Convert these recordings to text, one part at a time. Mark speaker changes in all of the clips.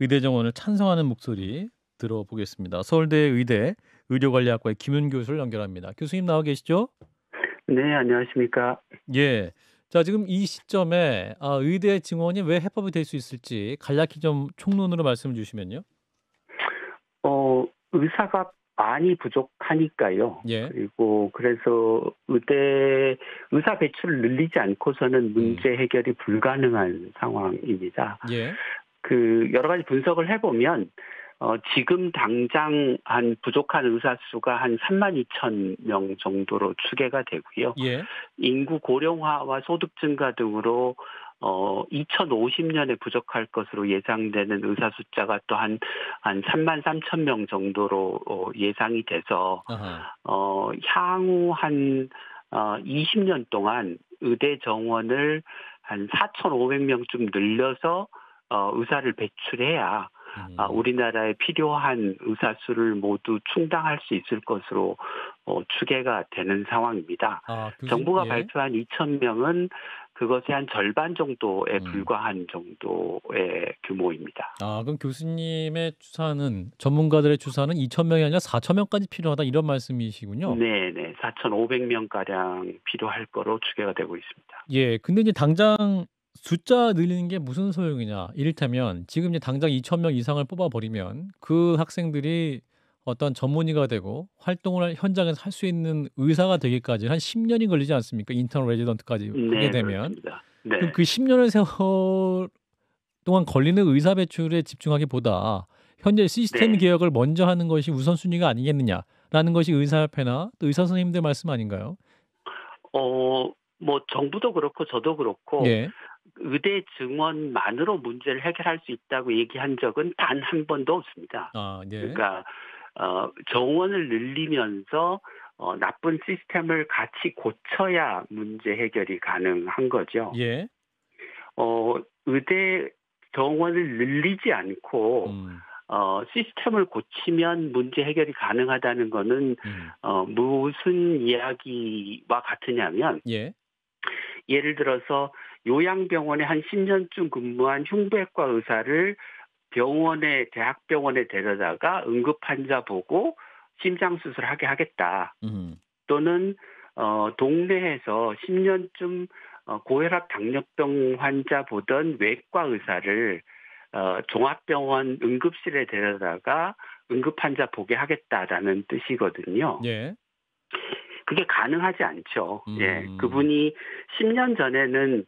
Speaker 1: 의대 정원을 찬성하는 목소리 들어보겠습니다. 서울대 의대 의료관리학과의 김윤 교수를 연결합니다. 교수님 나와 계시죠?
Speaker 2: 네, 안녕하십니까.
Speaker 1: 예. 자, 지금 이 시점에 의대 증원이 왜 해법이 될 수 있을지 간략히 좀 총론으로 말씀을 주시면요.
Speaker 2: 의사가 많이 부족하니까요.
Speaker 1: 예.
Speaker 2: 그리고 그래서 의사 배출을 늘리지 않고서는 문제 해결이 불가능한 상황입니다.
Speaker 1: 예.
Speaker 2: 여러 가지 분석을 해보면, 지금 당장 부족한 의사 수가 한 3만 2천 명 정도로 추계가 되고요.
Speaker 1: 예.
Speaker 2: 인구 고령화와 소득 증가 등으로 2050년에 부족할 것으로 예상되는 의사 숫자가 또 한 3만 3천 명 정도로 예상이 돼서
Speaker 1: 아하.
Speaker 2: 향후 한 20년 동안 의대 정원을 한 4,500명쯤 늘려서 의사를 배출해야 우리나라에 필요한 의사 수를 모두 충당할 수 있을 것으로 추계가 되는 상황입니다.
Speaker 1: 교수님,
Speaker 2: 정부가
Speaker 1: 예.
Speaker 2: 발표한 2,000명은 그것의 한 절반 정도에
Speaker 1: 음.
Speaker 2: 불과한 정도의 규모입니다.
Speaker 1: 그럼 교수님의 추산은 전문가들의 추산은 2,000명이 아니라 4,000명까지 필요하다 이런 말씀이시군요.
Speaker 2: 네네, 4,500명가량 필요할 거로 추계가 되고 있습니다.
Speaker 1: 예. 근데 이제 당장 숫자 늘리는 게 무슨 소용이냐. 이를테면 지금 이제 당장 2,000명 이상을 뽑아버리면 그 학생들이 어떤 전문의가 되고 활동을 현장에서 할 수 있는 의사가 되기까지 한 10년이 걸리지 않습니까? 인턴 레지던트까지 하게
Speaker 2: 네,
Speaker 1: 되면.
Speaker 2: 그렇습니다.
Speaker 1: 그럼
Speaker 2: 네.
Speaker 1: 그 10년의 세월 동안 걸리는 의사 배출에 집중하기보다 현재 시스템
Speaker 2: 네.
Speaker 1: 개혁을 먼저 하는 것이 우선순위가 아니겠느냐라는 것이 의사협회나 또 의사 선생님들 말씀 아닌가요?
Speaker 2: 정부도 그렇고 저도 그렇고
Speaker 1: 예.
Speaker 2: 의대 증원만으로 문제를 해결할 수 있다고 얘기한 적은 단 한 번도 없습니다.
Speaker 1: 예.
Speaker 2: 그러니까 정원을 늘리면서 나쁜 시스템을 같이 고쳐야 문제 해결이 가능한 거죠.
Speaker 1: 예.
Speaker 2: 의대 정원을 늘리지 않고
Speaker 1: 음.
Speaker 2: 시스템을 고치면 문제 해결이 가능하다는 거는
Speaker 1: 음.
Speaker 2: 무슨 이야기와 같으냐면,
Speaker 1: 예.
Speaker 2: 예를 들어서 요양병원에 한 10년쯤 근무한 흉부외과 의사를 대학병원에 데려다가 응급 환자 보고 심장 수술하게 하겠다.
Speaker 1: 음.
Speaker 2: 또는 동네에서 10년쯤 고혈압 당뇨병 환자 보던 외과 의사를 종합병원 응급실에 데려다가 응급 환자 보게 하겠다라는 뜻이거든요.
Speaker 1: 예.
Speaker 2: 그게 가능하지 않죠. 예,
Speaker 1: 음.
Speaker 2: 그분이 10년 전에는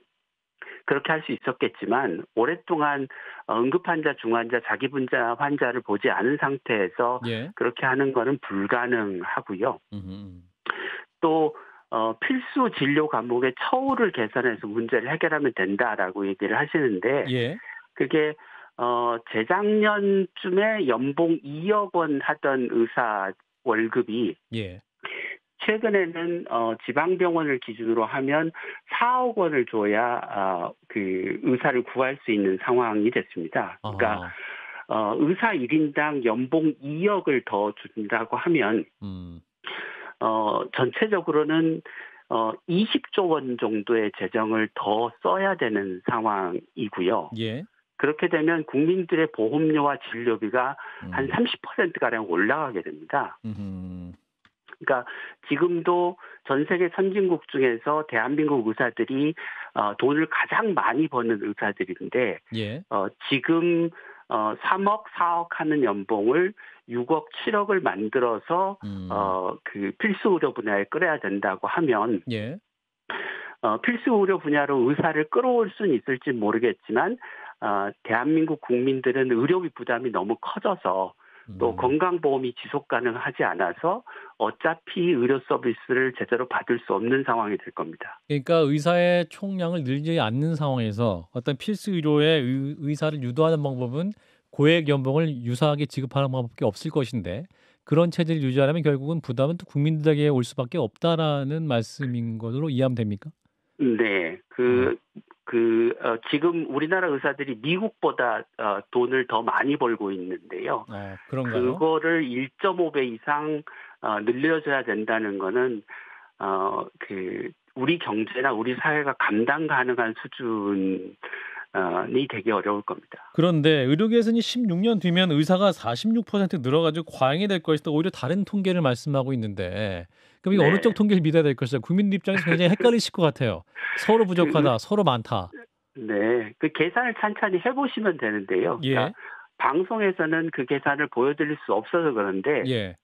Speaker 2: 그렇게 할 수 있었겠지만 오랫동안 응급 환자, 중환자, 자기분자 환자를 보지 않은 상태에서
Speaker 1: 예.
Speaker 2: 그렇게 하는 거는 불가능하고요.
Speaker 1: 음.
Speaker 2: 또 필수 진료 과목의 처우를 개선해서 문제를 해결하면 된다라고 얘기를 하시는데,
Speaker 1: 예.
Speaker 2: 그게 재작년쯤에 연봉 2억 원 하던 의사 월급이
Speaker 1: 예.
Speaker 2: 최근에는 지방병원을 기준으로 하면 4억 원을 줘야 그 의사를 구할 수 있는 상황이 됐습니다. 그러니까
Speaker 1: 아.
Speaker 2: 의사 1인당 연봉 2억을 더 준다고 하면 전체적으로는 20조 원 정도의 재정을 더 써야 되는 상황이고요.
Speaker 1: 예.
Speaker 2: 그렇게 되면 국민들의 보험료와 진료비가 한 30%가량 올라가게 됩니다. 그러니까 지금도 전 세계 선진국 중에서 대한민국 의사들이 돈을 가장 많이 버는 의사들인데,
Speaker 1: 예.
Speaker 2: 지금 3억, 4억 하는 연봉을 6억, 7억을 만들어서 그 필수 의료 분야에 끌어야 된다고 하면,
Speaker 1: 예.
Speaker 2: 필수 의료 분야로 의사를 끌어올 수는 있을지 모르겠지만 대한민국 국민들은 의료비 부담이 너무 커져서 또 건강보험이 지속 가능하지 않아서 어차피 의료 서비스를 제대로 받을 수 없는 상황이 될 겁니다.
Speaker 1: 그러니까 의사의 총량을 늘리지 않는 상황에서 어떤 필수 의료의 의사를 유도하는 방법은 고액 연봉을 유사하게 지급하는 방법밖에 없을 것인데 그런 체제를 유지하려면 결국은 부담은 또 국민들에게 올 수밖에 없다라는 말씀인 것으로 이해하면 됩니까?
Speaker 2: 네, 지금 우리나라 의사들이 미국보다 돈을 더 많이 벌고 있는데요.
Speaker 1: 그런가요?
Speaker 2: 그거를 1.5배 이상 늘려줘야 된다는 거는 우리 경제나 우리 사회가 감당 가능한 수준의 이 되게 어려울 겁니다.
Speaker 1: 그런데 의료 개선이 16년 뒤면 의사가 46% 늘어가지고 과잉이 될 것이다. 오히려 다른 통계를 말씀하고 있는데 그럼 이게 어느 쪽
Speaker 2: 네.
Speaker 1: 통계를 믿어야 될 것이다. 국민들 입장에서 굉장히 헷갈리실 것 같아요. 서로 부족하다, 서로 많다.
Speaker 2: 네. 그 계산을 찬찬히 해보시면 되는데요.
Speaker 1: 예,
Speaker 2: 그러니까 방송에서는 그 계산을 보여드릴 수 없어서 그런데
Speaker 1: 예.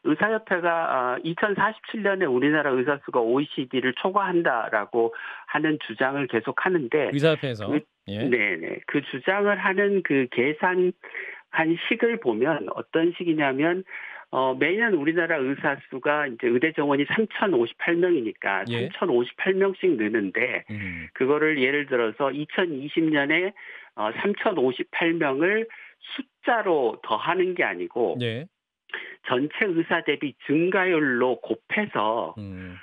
Speaker 2: 의사협회가 2047년에 우리나라 의사 수가 OECD를 초과한다라고 하는 주장을 계속 하는데
Speaker 1: 의사협회에서.
Speaker 2: 그
Speaker 1: 예,
Speaker 2: 네네 그 주장을 하는 그 계산한 식을 보면 어떤 식이냐면 매년 우리나라 의사 수가 이제 의대 정원이 3,058명이니까
Speaker 1: 예.
Speaker 2: 3,058명씩 느는데 그거를 예를 들어서 2020년에 3,058명을 숫자로 더하는 게 아니고
Speaker 1: 예.
Speaker 2: 전체 의사 대비 증가율로 곱해서
Speaker 1: 음.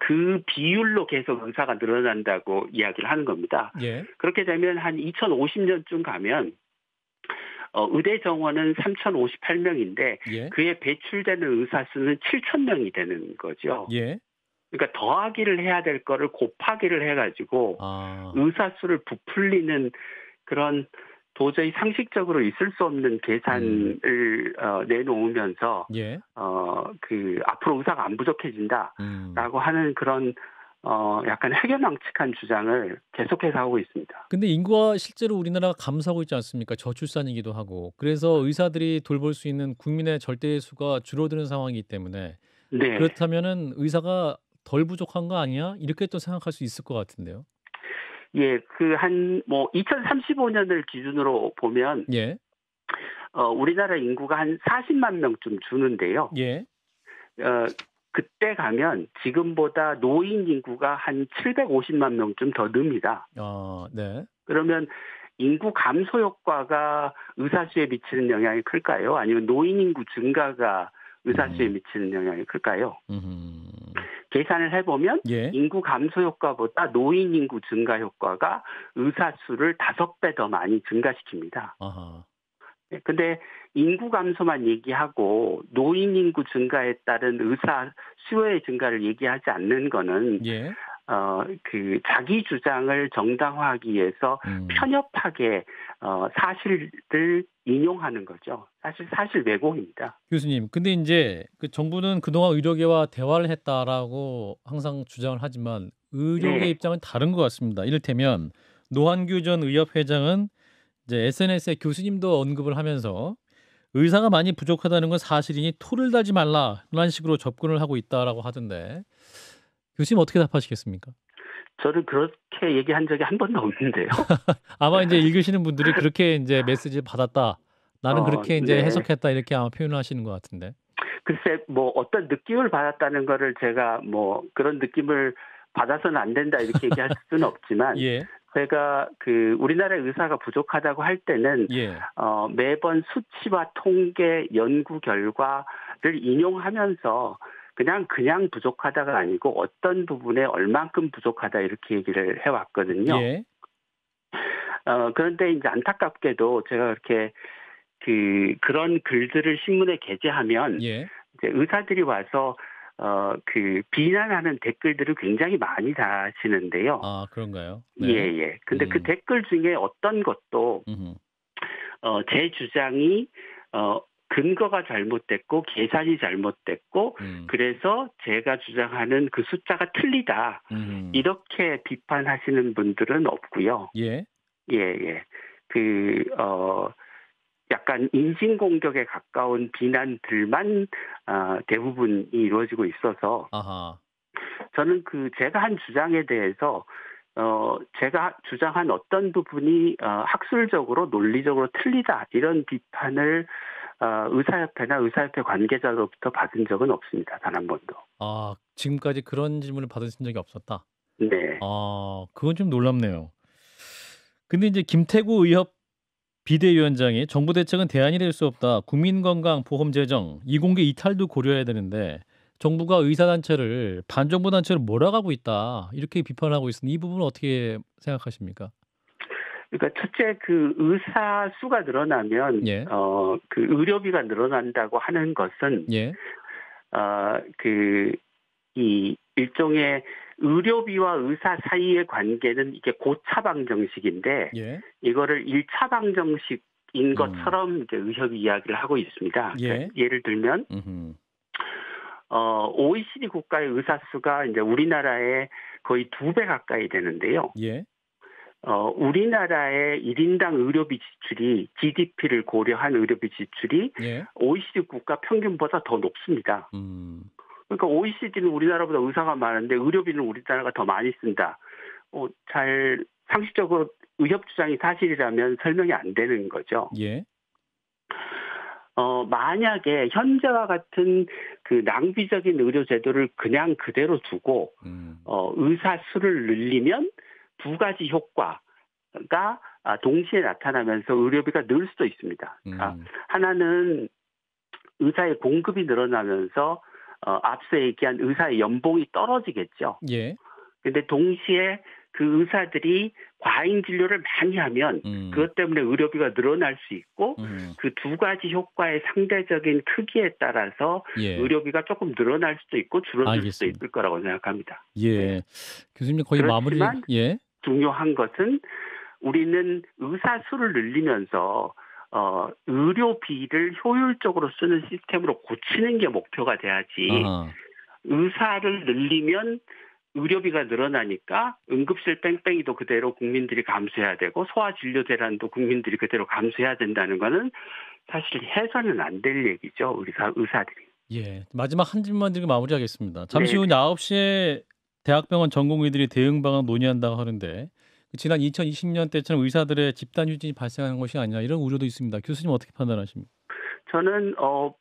Speaker 2: 그 비율로 계속 의사가 늘어난다고 이야기를 하는 겁니다.
Speaker 1: 예.
Speaker 2: 그렇게 되면 한 2050년쯤 가면 의대 정원은 3,058명인데
Speaker 1: 예.
Speaker 2: 그에 배출되는 의사 수는 7,000명이 되는 거죠.
Speaker 1: 예.
Speaker 2: 그러니까 더하기를 해야 될 거를 곱하기를 해가지고
Speaker 1: 아.
Speaker 2: 의사 수를 부풀리는 그런 도저히 상식적으로 있을 수 없는 계산을 내놓으면서
Speaker 1: 예.
Speaker 2: 그 앞으로 의사가 안 부족해진다라고 하는 그런 약간 해괴망측한 주장을 계속해서 하고 있습니다.
Speaker 1: 근데 인구가 실제로 우리나라가 감소하고 있지 않습니까? 저출산이기도 하고. 그래서 의사들이 돌볼 수 있는 국민의 절대 수가 줄어드는 상황이기 때문에
Speaker 2: 네,
Speaker 1: 그렇다면은 의사가 덜 부족한 거 아니야? 이렇게 또 생각할 수 있을 것 같은데요.
Speaker 2: 예, 그 한 뭐 2035년을 기준으로 보면
Speaker 1: 예.
Speaker 2: 우리나라 인구가 한 40만 명쯤 주는데요.
Speaker 1: 예.
Speaker 2: 어, 그때 가면 지금보다 노인 인구가 한 750만 명쯤 더 늡니다.
Speaker 1: 아, 네.
Speaker 2: 그러면 인구 감소 효과가 의사 수에 미치는 영향이 클까요? 아니면 노인 인구 증가가 의사 수에 미치는 영향이 클까요?
Speaker 1: 음.
Speaker 2: 계산을 해보면
Speaker 1: 예.
Speaker 2: 인구 감소 효과보다 노인 인구 증가 효과가 의사 수를 5배 더 많이 증가시킵니다.
Speaker 1: 아하.
Speaker 2: 근데 인구 감소만 얘기하고 노인 인구 증가에 따른 의사 수요의 증가를 얘기하지 않는 거는
Speaker 1: 예.
Speaker 2: 그 자기 주장을 정당화하기 위해서 편협하게 사실을 인용하는 거죠. 사실 왜곡입니다.
Speaker 1: 교수님, 근데 이제 그 정부는 그동안 의료계와 대화를 했다라고 항상 주장을 하지만 의료계
Speaker 2: 네,
Speaker 1: 입장은 다른 것 같습니다. 이를테면 노한규 전 의협회장은 이제 SNS에 교수님도 언급을 하면서 의사가 많이 부족하다는 건 사실이니 토를 달지 말라 이런 식으로 접근을 하고 있다라고 하던데 교수님 어떻게 답하시겠습니까?
Speaker 2: 저는 그렇게 얘기한 적이 한 번도 없는데요.
Speaker 1: 아마 이제 읽으시는 분들이 그렇게 이제 메시지를 받았다. 나는 그렇게 이제
Speaker 2: 네.
Speaker 1: 해석했다 이렇게 아마 표현을 하시는 것 같은데.
Speaker 2: 글쎄, 뭐 어떤 느낌을 받았다는 거를 제가 뭐 그런 느낌을 받아서는 안 된다 이렇게 얘기할 수는 없지만
Speaker 1: 예.
Speaker 2: 제가 그 우리나라 의사가 부족하다고 할 때는
Speaker 1: 예.
Speaker 2: 매번 수치와 통계 연구 결과를 인용하면서 그냥 부족하다가 아니고 어떤 부분에 얼만큼 부족하다 이렇게 얘기를 해왔거든요.
Speaker 1: 예.
Speaker 2: 그런데 이제 안타깝게도 제가 그렇게 그런 글들을 신문에 게재하면
Speaker 1: 예.
Speaker 2: 이제 의사들이 와서 그 비난하는 댓글들을 굉장히 많이 다시는데요.
Speaker 1: 아, 그런가요?
Speaker 2: 예,
Speaker 1: 네.
Speaker 2: 예. 근데 그 댓글 중에 어떤 것도
Speaker 1: 음흠.
Speaker 2: 제 주장이 근거가 잘못됐고 계산이 잘못됐고 그래서 제가 주장하는 그 숫자가 틀리다. 이렇게 비판하시는 분들은 없고요.
Speaker 1: 예.
Speaker 2: 예, 예. 약간 인신공격에 가까운 비난들만 대부분이 이루어지고 있어서
Speaker 1: 아하.
Speaker 2: 저는 제가 한 주장에 대해서 제가 주장한 어떤 부분이 학술적으로 논리적으로 틀리다 이런 비판을 의사협회나 의사협회 관계자로부터 받은 적은 없습니다. 단 한 번도.
Speaker 1: 아, 지금까지 그런 질문을 받으신 적이 없었다.
Speaker 2: 네.
Speaker 1: 아, 그건 좀 놀랍네요. 근데 이제 김태구 의협 비대위원장이 정부 대책은 대안이 될 수 없다. 국민건강보험 재정, 이공계 이탈도 고려해야 되는데 정부가 의사단체를 반정부 단체로 몰아가고 있다. 이렇게 비판하고 있습니다. 이 부분은 어떻게 생각하십니까?
Speaker 2: 그러니까 첫째 의사 수가 늘어나면
Speaker 1: 예.
Speaker 2: 그 의료비가 늘어난다고 하는 것은
Speaker 1: 예.
Speaker 2: 이 일종의 의료비와 의사 사이의 관계는 이게 고차 방정식인데
Speaker 1: 예.
Speaker 2: 이거를 1차 방정식인
Speaker 1: 음.
Speaker 2: 것처럼 이제 의협이 이야기를 하고 있습니다.
Speaker 1: 예.
Speaker 2: 그러니까 예를 들면
Speaker 1: 음흠.
Speaker 2: OECD 국가의 의사 수가 이제 우리나라의 거의 2배 가까이 되는데요.
Speaker 1: 예.
Speaker 2: 우리나라의 1인당 의료비 지출이 GDP를 고려한 의료비 지출이
Speaker 1: 예.
Speaker 2: OECD 국가 평균보다 더 높습니다. 그러니까 OECD는 우리나라보다 의사가 많은데 의료비는 우리나라가 더 많이 쓴다. 잘 상식적으로 의협 주장이 사실이라면 설명이 안 되는 거죠.
Speaker 1: 예.
Speaker 2: 만약에 현재와 같은 그 낭비적인 의료 제도를 그냥 그대로 두고 의사 수를 늘리면 두 가지 효과가 동시에 나타나면서 의료비가 늘 수도 있습니다. 그러니까 하나는 의사의 공급이 늘어나면서 앞서 얘기한 의사의 연봉이 떨어지겠죠.
Speaker 1: 예.
Speaker 2: 근데 동시에 그 의사들이 과잉 진료를 많이 하면 그것 때문에 의료비가 늘어날 수 있고 그 두 가지 효과의 상대적인 크기에 따라서
Speaker 1: 예.
Speaker 2: 의료비가 조금 늘어날 수도 있고 줄어들
Speaker 1: 알겠습니다.
Speaker 2: 수도 있을 거라고 생각합니다.
Speaker 1: 예.
Speaker 2: 네.
Speaker 1: 교수님 거의 마무리.
Speaker 2: 그렇지만
Speaker 1: 예.
Speaker 2: 중요한 것은 우리는 의사 수를 늘리면서 의료비를 효율적으로 쓰는 시스템으로 고치는 게 목표가 돼야지.
Speaker 1: 아하.
Speaker 2: 의사를 늘리면 의료비가 늘어나니까 응급실 뺑뺑이도 그대로 국민들이 감수해야 되고 소아진료 대란도 국민들이 그대로 감수해야 된다는 거는 사실 해서는 안 될 얘기죠. 의사들이.
Speaker 1: 예. 마지막 한 질문만 드리고 마무리하겠습니다. 잠시
Speaker 2: 네.
Speaker 1: 후 9시에 대학병원 전공의들이 대응 방안 논의한다고 하는데 지난 2020년 때처럼 의사들의 집단 휴진이 발생하는 것이 아니냐 이런 우려도 있습니다. 교수님 어떻게 판단하십니까?
Speaker 2: 저는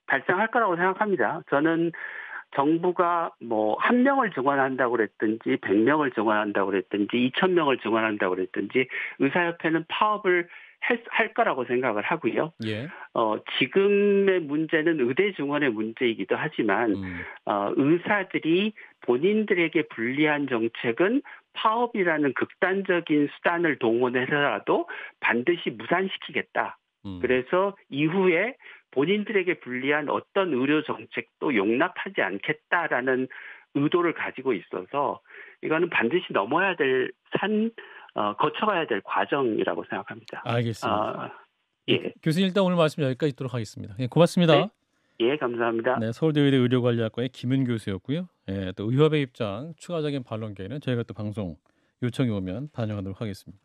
Speaker 2: 발생할 거라고 생각합니다. 저는 정부가 뭐 1명을 증원한다고 그랬든지 100명을 증원한다고 그랬든지 2,000명을 증원한다고 그랬든지 의사협회는 파업을 할 거라고 생각을 하고요.
Speaker 1: 예.
Speaker 2: 지금의 문제는 의대 증원의 문제이기도 하지만 의사들이 본인들에게 불리한 정책은 파업이라는 극단적인 수단을 동원해서라도 반드시 무산시키겠다. 그래서 이후에 본인들에게 불리한 어떤 의료 정책도 용납하지 않겠다라는 의도를 가지고 있어서 이거는 반드시 넘어야 될 거쳐가야 될 과정이라고 생각합니다.
Speaker 1: 알겠습니다.
Speaker 2: 예.
Speaker 1: 교수님 일단 오늘 말씀 여기까지 듣도록 하겠습니다. 예, 고맙습니다.
Speaker 2: 네. 예, 감사합니다.
Speaker 1: 네, 서울대의대 의료관리학과의 김은 교수였고요. 예, 또 의협의 입장, 추가적인 반론 기회는 저희가 또 방송 요청이 오면 반영하도록 하겠습니다.